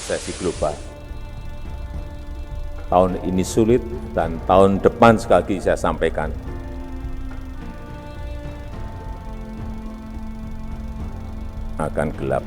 resesi global. Tahun ini sulit dan tahun depan sekali lagi saya sampaikan, akan gelap.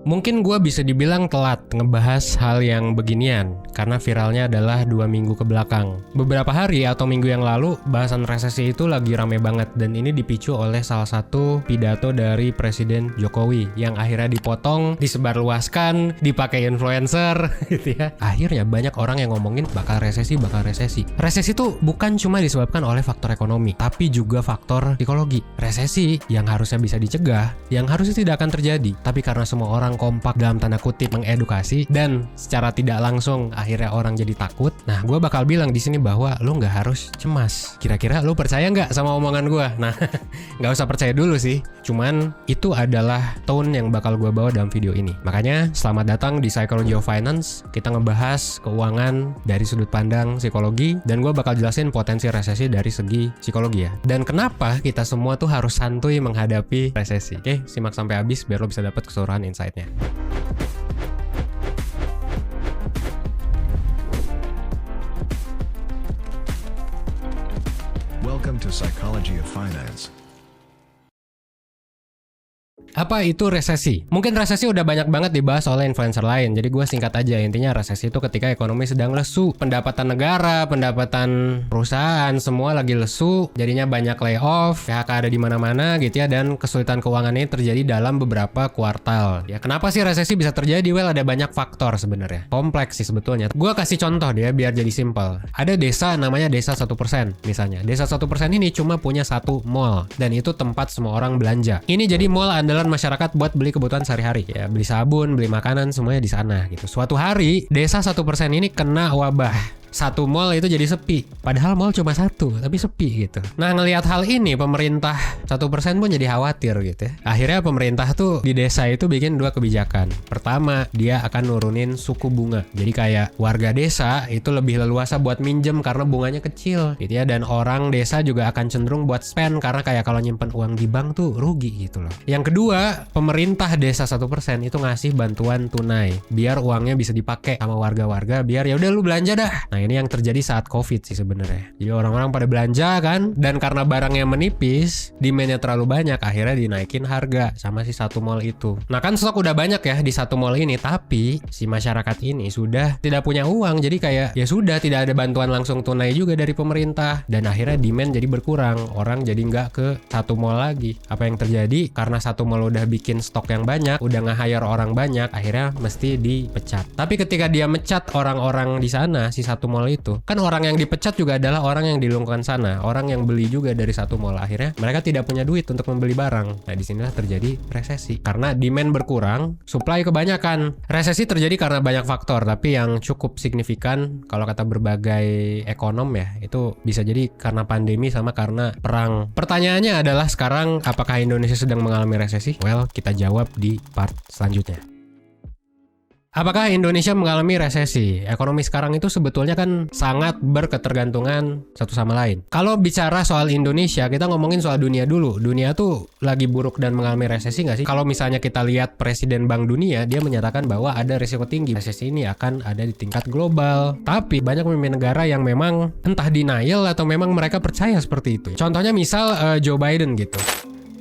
Mungkin gue bisa dibilang telat ngebahas hal yang beginian karena viralnya adalah 2 minggu ke belakang. Beberapa hari atau minggu yang lalu bahasan resesi itu lagi rame banget dan ini dipicu oleh salah satu pidato dari Presiden Jokowi yang akhirnya dipotong, disebarluaskan, dipakai influencer gitu ya. Akhirnya banyak orang yang ngomongin bakal resesi. Resesi itu bukan cuma disebabkan oleh faktor ekonomi, tapi juga faktor psikologi. Resesi yang harusnya bisa dicegah, yang harusnya tidak akan terjadi, tapi karena semua orang kompak dalam tanda kutip mengedukasi dan secara tidak langsung akhirnya orang jadi takut. Nah, gue bakal bilang di sini bahwa lo nggak harus cemas. Kira-kira lo percaya nggak sama omongan gue? Nah, nggak usah percaya dulu sih. Cuman itu adalah tone yang bakal gue bawa dalam video ini. Makanya selamat datang di Psychology of Finance. Kita ngebahas keuangan dari sudut pandang psikologi dan gue bakal jelasin potensi resesi dari segi psikologi ya. Dan kenapa kita semua tuh harus santuy menghadapi resesi. Oke, simak sampai habis biar lo bisa dapat keseluruhan insight-nya. Welcome to Psychology of Finance. Apa itu resesi? Mungkin resesi udah banyak banget dibahas oleh influencer lain. Jadi gue singkat aja, intinya resesi itu ketika ekonomi sedang lesu. Pendapatan negara, pendapatan perusahaan, semua lagi lesu. Jadinya banyak layoff, PHK ada di mana-mana gitu ya. Dan kesulitan keuangan ini terjadi dalam beberapa kuartal. Ya, kenapa sih resesi bisa terjadi? Well, ada banyak faktor sebenarnya. Kompleks sih sebetulnya. Gue kasih contoh dia biar jadi simple. Ada desa namanya desa 1% misalnya. Desa 1% ini cuma punya satu mall. Dan itu tempat semua orang belanja. Ini jadi mall andalan masyarakat buat beli kebutuhan sehari-hari ya, beli sabun, beli makanan, semuanya di sana gitu. Suatu hari desa 1% ini kena wabah. Satu mall itu jadi sepi. Padahal mall cuma satu, tapi sepi gitu. Nah, ngelihat hal ini pemerintah 1% pun jadi khawatir gitu ya. Akhirnya pemerintah tuh di desa itu bikin 2 kebijakan. Pertama, dia akan nurunin suku bunga. Jadi kayak warga desa itu lebih leluasa buat minjem karena bunganya kecil gitu ya. Dan orang desa juga akan cenderung buat spend karena kayak kalau nyimpen uang di bank tuh rugi gitu loh. Yang kedua, pemerintah desa 1% itu ngasih bantuan tunai biar uangnya bisa dipakai sama warga-warga biar ya udah lu belanja dah. Nah, ini yang terjadi saat COVID sih sebenarnya. Jadi orang-orang pada belanja kan, dan karena barangnya menipis, demand-nya terlalu banyak, akhirnya dinaikin harga sama si satu mall itu. Nah, kan stok udah banyak ya di satu mall ini, tapi si masyarakat ini sudah tidak punya uang, jadi kayak ya sudah tidak ada bantuan langsung tunai juga dari pemerintah, dan akhirnya demand jadi berkurang, orang jadi nggak ke satu mall lagi. Apa yang terjadi? Karena satu mall udah bikin stok yang banyak, udah nge-hire orang banyak, akhirnya mesti dipecat. Tapi ketika dia mecat orang-orang di sana, si satu mall itu kan orang yang dipecat juga adalah orang yang di lingkungan sana, orang yang beli juga dari satu mall. Akhirnya mereka tidak punya duit untuk membeli barang. Nah, disinilah terjadi resesi karena demand berkurang, supply kebanyakan. Resesi terjadi karena banyak faktor, tapi yang cukup signifikan kalau kata berbagai ekonom ya, itu bisa jadi karena pandemi sama karena perang. Pertanyaannya adalah sekarang apakah Indonesia sedang mengalami resesi? Well, kita jawab di part selanjutnya. Apakah Indonesia mengalami resesi? Ekonomi sekarang itu sebetulnya kan sangat berketergantungan satu sama lain. Kalau bicara soal Indonesia, kita ngomongin soal dunia dulu. Dunia tuh lagi buruk dan mengalami resesi nggak sih? Kalau misalnya kita lihat Presiden Bank Dunia, dia menyatakan bahwa ada risiko tinggi resesi ini akan ada di tingkat global. Tapi banyak pemimpin negara yang memang entah denial atau memang mereka percaya seperti itu. Contohnya misal Joe Biden gitu.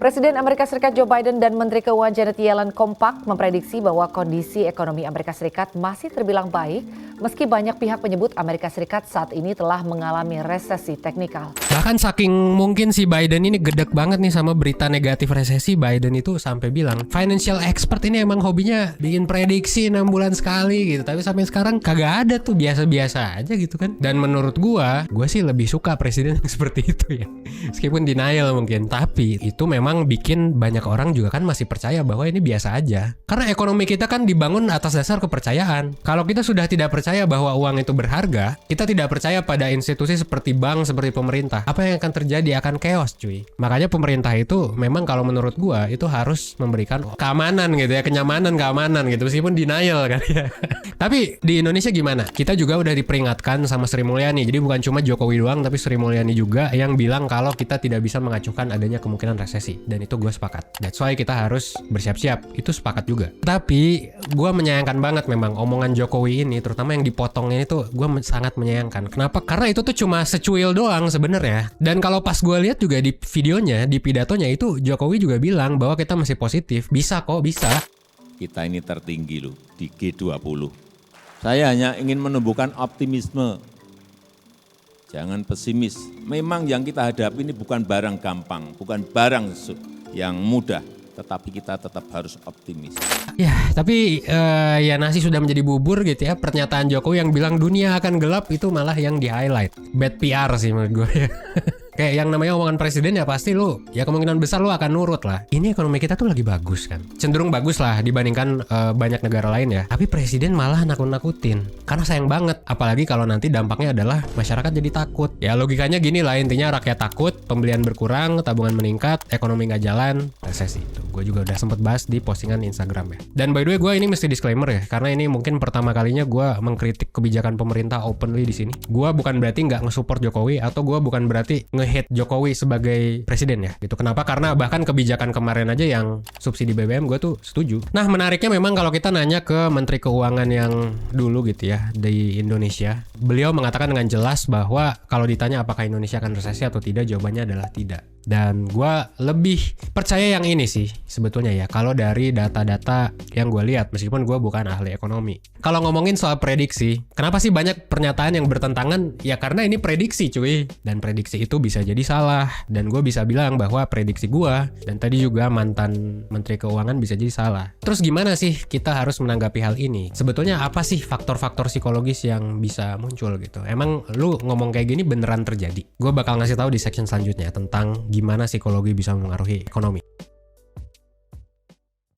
Presiden Amerika Serikat Joe Biden dan Menteri Keuangan Janet Yellen kompak memprediksi bahwa kondisi ekonomi Amerika Serikat masih terbilang baik meski banyak pihak menyebut Amerika Serikat saat ini telah mengalami resesi teknikal. Bahkan saking mungkin si Biden ini gedek banget nih sama berita negatif resesi, Biden itu sampai bilang financial expert ini emang hobinya bikin prediksi 6 bulan sekali gitu. Tapi sampai sekarang kagak ada tuh, biasa-biasa aja gitu kan. Dan menurut gua sih lebih suka presiden yang seperti itu ya. Meskipun denial mungkin, tapi itu memang bikin banyak orang juga kan masih percaya bahwa ini biasa aja. Karena ekonomi kita kan dibangun atas dasar kepercayaan. Kalau kita sudah tidak percaya percaya bahwa uang itu berharga, kita tidak percaya pada institusi seperti bank, seperti pemerintah, apa yang akan terjadi? Akan chaos cuy. Makanya pemerintah itu memang kalau menurut gua itu harus memberikan keamanan gitu ya, keamanan gitu, meskipun denial kan ya. Tapi di Indonesia gimana? Kita juga udah diperingatkan sama Sri Mulyani. Jadi bukan cuma Jokowi doang, tapi Sri Mulyani juga yang bilang kalau kita tidak bisa mengacuhkan adanya kemungkinan resesi. Dan itu gue sepakat. That's why kita harus bersiap-siap. Itu sepakat juga. Tapi gue menyayangkan banget memang omongan Jokowi ini, terutama yang dipotongnya itu gue sangat menyayangkan. Kenapa? Karena itu tuh cuma secuil doang sebenarnya. Dan kalau pas gue lihat juga di videonya, di pidatonya itu Jokowi juga bilang bahwa kita masih positif. Bisa kok, bisa. Kita ini tertinggi loh di G20. Saya hanya ingin menumbuhkan optimisme. Jangan pesimis. Memang yang kita hadapi ini bukan barang gampang, bukan barang yang mudah, tetapi kita tetap harus optimis. Ya, tapi ya nasi sudah menjadi bubur gitu ya. Pernyataan Jokowi yang bilang dunia akan gelap itu malah yang di-highlight. Bad PR sih menurut gue ya. Kayak yang namanya omongan presiden ya pasti lu, ya kemungkinan besar lu akan nurut lah. Ini ekonomi kita tuh lagi bagus kan. Cenderung bagus lah dibandingkan banyak negara lain ya. Tapi presiden malah nakut-nakutin. Karena sayang banget. Apalagi kalau nanti dampaknya adalah masyarakat jadi takut. Ya logikanya gini lah, intinya rakyat takut, pembelian berkurang, tabungan meningkat, ekonomi nggak jalan, resesi. Tuh, gue juga udah sempet bahas di postingan Instagram ya. Dan by the way gue ini mesti disclaimer ya. Karena ini mungkin pertama kalinya gue mengkritik kebijakan pemerintah openly di sini. Gue bukan berarti nggak nge-support Jokowi atau gue bukan berarti nge-hate Jokowi sebagai presiden ya gitu. Kenapa? Karena bahkan kebijakan kemarin aja yang subsidi BBM gue tuh setuju. Nah menariknya memang kalau kita nanya ke Menteri Keuangan yang dulu gitu ya di Indonesia, beliau mengatakan dengan jelas bahwa kalau ditanya apakah Indonesia akan resesi atau tidak, jawabannya adalah tidak. Dan gue lebih percaya yang ini sih sebetulnya ya, kalau dari data-data yang gue lihat, meskipun gue bukan ahli ekonomi. Kalau ngomongin soal prediksi, kenapa sih banyak pernyataan yang bertentangan? Ya karena ini prediksi cuy, dan prediksi itu bisa jadi salah. Dan gue bisa bilang bahwa prediksi gue dan tadi juga mantan Menteri Keuangan bisa jadi salah. Terus gimana sih kita harus menanggapi hal ini? Sebetulnya apa sih faktor-faktor psikologis yang bisa muncul gitu? Emang lu ngomong kayak gini beneran terjadi? Gue bakal ngasih tahu di section selanjutnya tentang gimana psikologi bisa mempengaruhi ekonomi.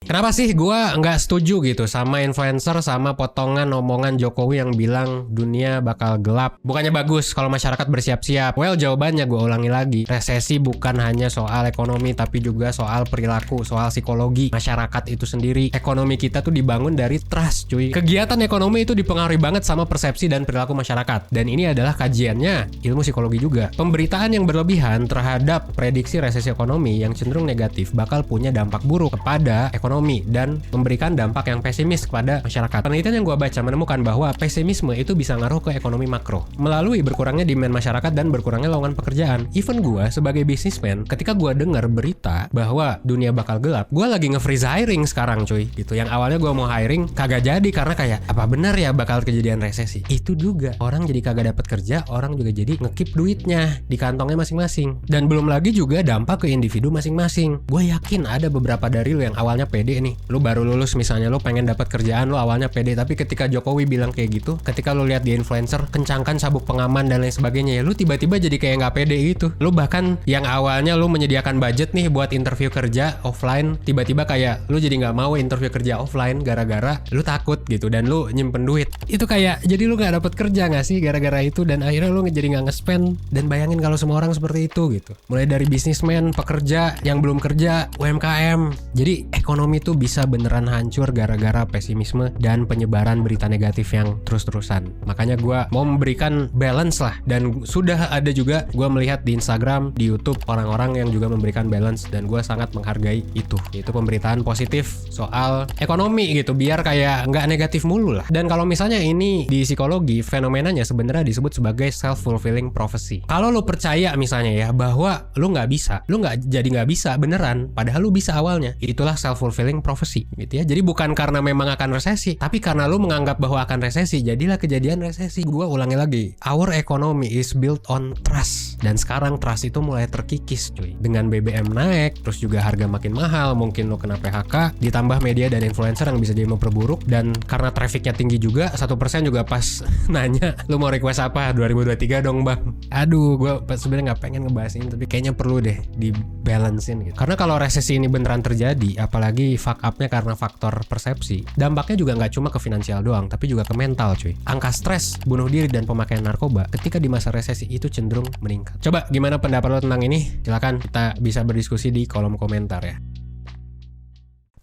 Kenapa sih gue nggak setuju gitu sama influencer, sama potongan omongan Jokowi yang bilang dunia bakal gelap? Bukannya bagus kalau masyarakat bersiap-siap? Well, jawabannya gue ulangi lagi. Resesi bukan hanya soal ekonomi, tapi juga soal perilaku, soal psikologi masyarakat itu sendiri. Ekonomi kita tuh dibangun dari trust cuy. Kegiatan ekonomi itu dipengaruhi banget sama persepsi dan perilaku masyarakat. Dan ini adalah kajiannya ilmu psikologi juga. Pemberitaan yang berlebihan terhadap prediksi resesi ekonomi yang cenderung negatif bakal punya dampak buruk kepada ekonomi dan memberikan dampak yang pesimis kepada masyarakat. Penelitian yang gue baca menemukan bahwa pesimisme itu bisa ngaruh ke ekonomi makro melalui berkurangnya demand masyarakat dan berkurangnya lowongan pekerjaan. Even gue sebagai bisnismen, ketika gue dengar berita bahwa dunia bakal gelap, gue lagi nge-freeze hiring sekarang cuy gitu. Yang awalnya gue mau hiring kagak jadi karena kayak apa benar ya bakal kejadian resesi. Itu juga orang jadi kagak dapat kerja, orang juga jadi nge-keep duitnya di kantongnya masing-masing. Dan belum lagi juga dampak ke individu masing-masing. Gue yakin ada beberapa dari lo yang awalnya pede nih, lu baru lulus misalnya, lu pengen dapat kerjaan, lu awalnya pede, tapi ketika Jokowi bilang kayak gitu, ketika lu lihat di influencer kencangkan sabuk pengaman dan lain sebagainya, ya lu tiba-tiba jadi kayak nggak pede gitu. Lu bahkan yang awalnya lu menyediakan budget nih buat interview kerja offline, tiba-tiba kayak lu jadi nggak mau interview kerja offline gara-gara lu takut gitu dan lu nyimpen duit. Itu kayak jadi lu nggak dapat kerja nggak sih gara-gara itu, dan akhirnya lu jadi nggak nge-spend. Dan bayangin kalau semua orang seperti itu gitu, mulai dari bisnismen, pekerja yang belum kerja, UMKM. Jadi ekonomi itu bisa beneran hancur gara-gara pesimisme dan penyebaran berita negatif yang terus-terusan. Makanya gue mau memberikan balance lah, dan sudah ada juga gue melihat di Instagram, di YouTube orang-orang yang juga memberikan balance, dan gue sangat menghargai itu. Itu pemberitaan positif soal ekonomi gitu, biar kayak nggak negatif mulu lah. Dan kalau misalnya ini di psikologi, fenomenanya sebenarnya disebut sebagai self-fulfilling prophecy. Kalau lu percaya misalnya ya bahwa lu nggak bisa, lu nggak bisa beneran, padahal lu bisa awalnya, itulah self-fulfilling prophecy gitu ya. Jadi bukan karena memang akan resesi, tapi karena lu menganggap bahwa akan resesi, jadilah kejadian resesi. Gua ulangi lagi, our economy is built on trust, dan sekarang trust itu mulai terkikis cuy. Dengan BBM naik, terus juga harga makin mahal, mungkin lu kena PHK, ditambah media dan influencer yang bisa jadi memperburuk, dan karena trafficnya tinggi juga, 1% juga pas nanya lu mau request apa 2023 dong bang. Aduh, gua sebenarnya nggak pengen ngebahas ini, tapi kayaknya perlu deh dibalancein gitu. Karena kalau resesi ini beneran terjadi, apalagi tapi fuck up-nya karena faktor persepsi. Dampaknya juga nggak cuma ke finansial doang, tapi juga ke mental cuy. Angka stres, bunuh diri, dan pemakaian narkoba ketika di masa resesi itu cenderung meningkat. Coba gimana pendapat lo tentang ini? Silakan kita bisa berdiskusi di kolom komentar ya.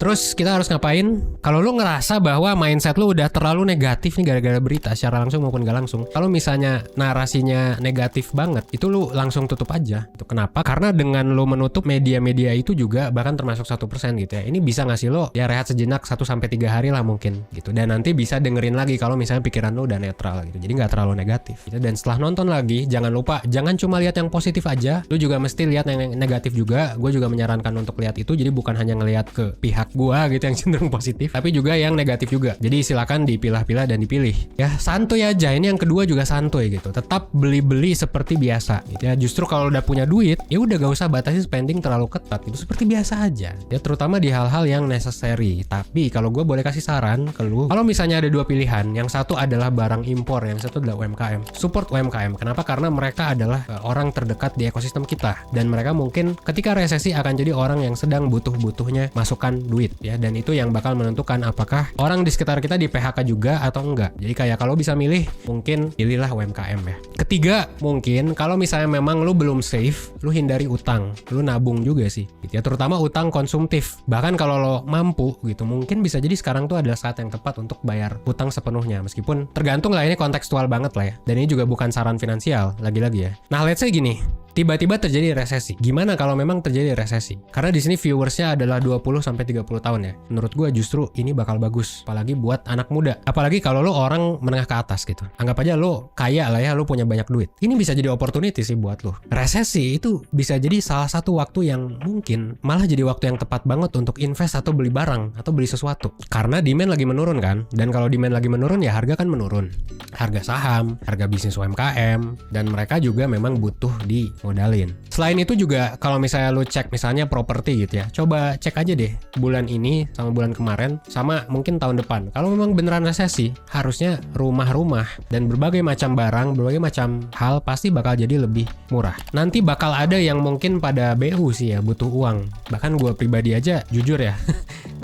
Terus kita harus ngapain? Kalau lu ngerasa bahwa mindset lu udah terlalu negatif nih gara-gara berita secara langsung maupun gak langsung. Kalau misalnya narasinya negatif banget, itu lu langsung tutup aja. Itu kenapa? Karena dengan lu menutup media-media itu juga bahkan termasuk 1% gitu ya. Ini bisa ngasih lo ya rehat sejenak 1-3 hari lah mungkin gitu. Dan nanti bisa dengerin lagi kalau misalnya pikiran lu udah netral gitu. Jadi gak terlalu negatif gitu. Dan setelah nonton lagi, jangan lupa jangan cuma lihat yang positif aja. Lu juga mesti lihat yang negatif juga. Gue juga menyarankan untuk lihat itu. Jadi bukan hanya ngelihat ke pihak gua gitu yang cenderung positif, tapi juga yang negatif juga. Jadi silakan dipilah-pilah dan dipilih. Ya santuy aja. Ini yang kedua juga santuy gitu. Tetap beli-beli seperti biasa. Gitu ya. Justru kalau udah punya duit, ya udah gak usah batasi spending terlalu ketat. Itu seperti biasa aja. Ya terutama di hal-hal yang necessary. Tapi kalau gue boleh kasih saran ke lu, kalau misalnya ada dua pilihan, yang satu adalah barang impor, yang satu adalah UMKM. Support UMKM. Kenapa? Karena mereka adalah orang terdekat di ekosistem kita, dan mereka mungkin ketika resesi akan jadi orang yang sedang butuh-butuhnya masukan duit ya. Dan itu yang bakal menentukan apakah orang di sekitar kita di PHK juga atau enggak. Jadi kayak kalau bisa milih, mungkin pilihlah UMKM ya. Ketiga, mungkin kalau misalnya memang lu belum safe, lu hindari utang, lu nabung juga sih gitu ya, terutama utang konsumtif. Bahkan kalau lo mampu gitu, mungkin bisa jadi sekarang tuh adalah saat yang tepat untuk bayar utang sepenuhnya. Meskipun tergantung lah, ini kontekstual banget lah ya. Dan ini juga bukan saran finansial lagi-lagi ya. Nah, let's say gini, tiba-tiba terjadi resesi. Gimana kalau memang terjadi resesi? Karena di sini viewersnya adalah 20-30 tahun ya. Menurut gue justru ini bakal bagus, apalagi buat anak muda. Apalagi kalau lo orang menengah ke atas gitu. Anggap aja lo kaya lah ya, lo punya banyak duit. Ini bisa jadi opportunity sih buat lo. Resesi itu bisa jadi salah satu waktu yang mungkin malah jadi waktu yang tepat banget untuk invest atau beli barang atau beli sesuatu. Karena demand lagi menurun kan. Dan kalau demand lagi menurun ya harga kan menurun. Harga saham, harga bisnis UMKM, dan mereka juga memang butuh di modalin. Selain itu juga kalau misalnya lu cek misalnya properti gitu ya, coba cek aja deh bulan ini sama bulan kemarin sama mungkin tahun depan. Kalau memang beneran resesi, harusnya rumah-rumah dan berbagai macam barang, berbagai macam hal pasti bakal jadi lebih murah. Nanti bakal ada yang mungkin pada BU sih ya, butuh uang. Bahkan gue pribadi aja jujur ya,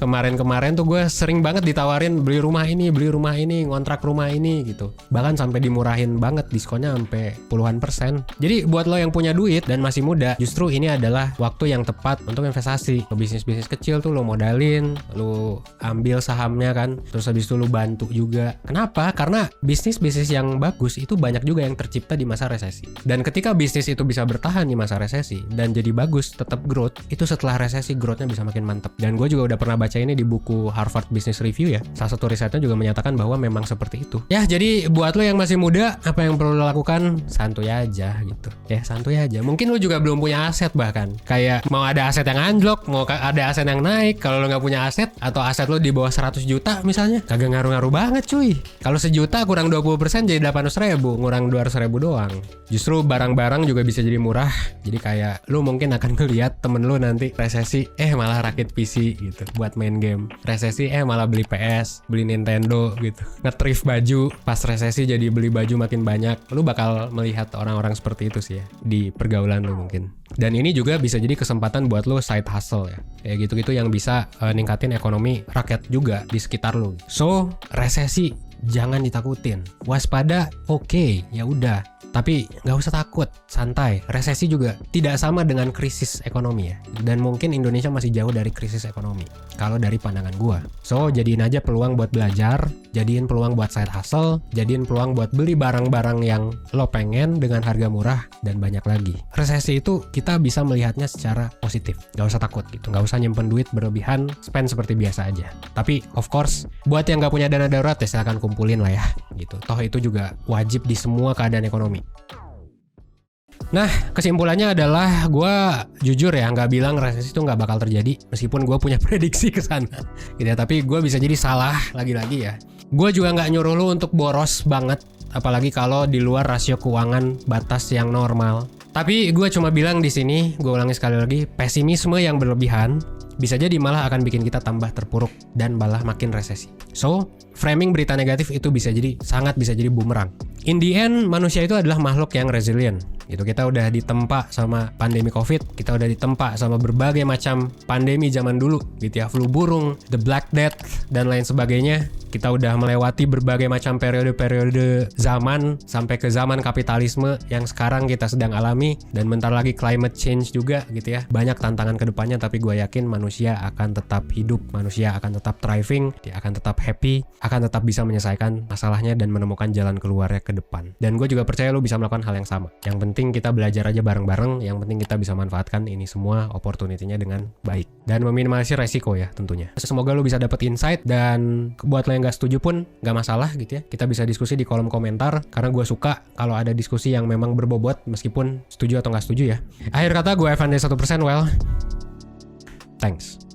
kemarin-kemarin tuh gue sering banget ditawarin beli rumah ini, ngontrak rumah ini gitu. Bahkan sampai dimurahin banget, diskonnya sampai puluhan %. Jadi buat lo yang punya duit dan masih muda, justru ini adalah waktu yang tepat untuk investasi. Lo bisnis-bisnis kecil tuh lo modalin, lo ambil sahamnya kan, terus habis itu lo bantu juga. Kenapa? Karena bisnis-bisnis yang bagus itu banyak juga yang tercipta di masa resesi. Dan ketika bisnis itu bisa bertahan di masa resesi dan jadi bagus, tetap growth, itu setelah resesi growth-nya bisa makin mantap. Dan gue juga udah pernah baca ini di buku Harvard Business Review ya. Salah satu risetnya juga menyatakan bahwa memang seperti itu. Ya, jadi buat lo yang masih muda, apa yang perlu lo lakukan? Santuy aja gitu. Ya, santuy aja. Mungkin lu juga belum punya aset, bahkan kayak mau ada aset yang anjlok, mau ada aset yang naik. Kalau lu nggak punya aset atau aset lu di bawah 100 juta misalnya, kagak ngaruh-ngaruh banget cuy. Kalau sejuta kurang 20% jadi 800.000, ngurang 200.000 doang. Justru barang-barang juga bisa jadi murah. Jadi kayak lu mungkin akan ngeliat temen lu nanti resesi, malah rakit PC gitu buat main game. Resesi malah beli PS, beli Nintendo gitu. Nge-thrift baju, pas resesi jadi beli baju makin banyak. Lu bakal melihat orang-orang seperti itu sih ya di pergaulan lu mungkin. Dan ini juga bisa jadi kesempatan buat lo side hustle ya. Kayak gitu-gitu yang bisa ningkatin ekonomi rakyat juga di sekitar lo. So, resesi jangan ditakutin. Waspada, oke, ya udah. Tapi nggak usah takut, santai. Resesi juga tidak sama dengan krisis ekonomi ya. Dan mungkin Indonesia masih jauh dari krisis ekonomi, kalau dari pandangan gua. So, jadiin aja peluang buat belajar, jadiin peluang buat side hustle, jadiin peluang buat beli barang-barang yang lo pengen dengan harga murah, dan banyak lagi. Resesi itu kita bisa melihatnya secara positif. Nggak usah takut gitu, nggak usah nyimpen duit berlebihan, spend seperti biasa aja. Tapi, of course, buat yang nggak punya dana darurat ya silahkan kumpulin lah ya, gitu. Toh itu juga wajib di semua keadaan ekonomi. Nah, kesimpulannya adalah gue jujur ya nggak bilang resesi itu nggak bakal terjadi, meskipun gue punya prediksi ke sana gitu ya, tapi gue bisa jadi salah lagi-lagi ya. Gue juga nggak nyuruh lo untuk boros banget, apalagi kalau di luar rasio keuangan batas yang normal. Tapi gue cuma bilang di sini, gue ulangi sekali lagi, pesimisme yang berlebihan bisa jadi malah akan bikin kita tambah terpuruk dan malah makin resesi. So, framing berita negatif itu sangat bisa jadi bumerang. In the end, manusia itu adalah makhluk yang resilient. Gitu, kita udah ditempa sama pandemi COVID, kita udah ditempa sama berbagai macam pandemi zaman dulu, gitu ya, flu burung, the Black Death, dan lain sebagainya. Kita udah melewati berbagai macam periode-periode zaman sampai ke zaman kapitalisme yang sekarang kita sedang alami, dan bentar lagi climate change juga, gitu ya. Banyak tantangan ke depannya, tapi gue yakin manusia akan tetap hidup, manusia akan tetap thriving, dia akan tetap happy, akan tetap bisa menyelesaikan masalahnya dan menemukan jalan keluarnya ke depan. Dan gue juga percaya lo bisa melakukan hal yang sama. Yang penting kita belajar aja bareng-bareng, yang penting kita bisa manfaatkan ini semua opportunity-nya dengan baik dan meminimalisir resiko ya tentunya. Semoga lo bisa dapet insight, dan buat lo yang gak setuju pun gak masalah gitu ya. Kita bisa diskusi di kolom komentar, karena gue suka kalau ada diskusi yang memang berbobot meskipun setuju atau gak setuju ya. Akhir kata gue Evan dari 1%, well, thanks.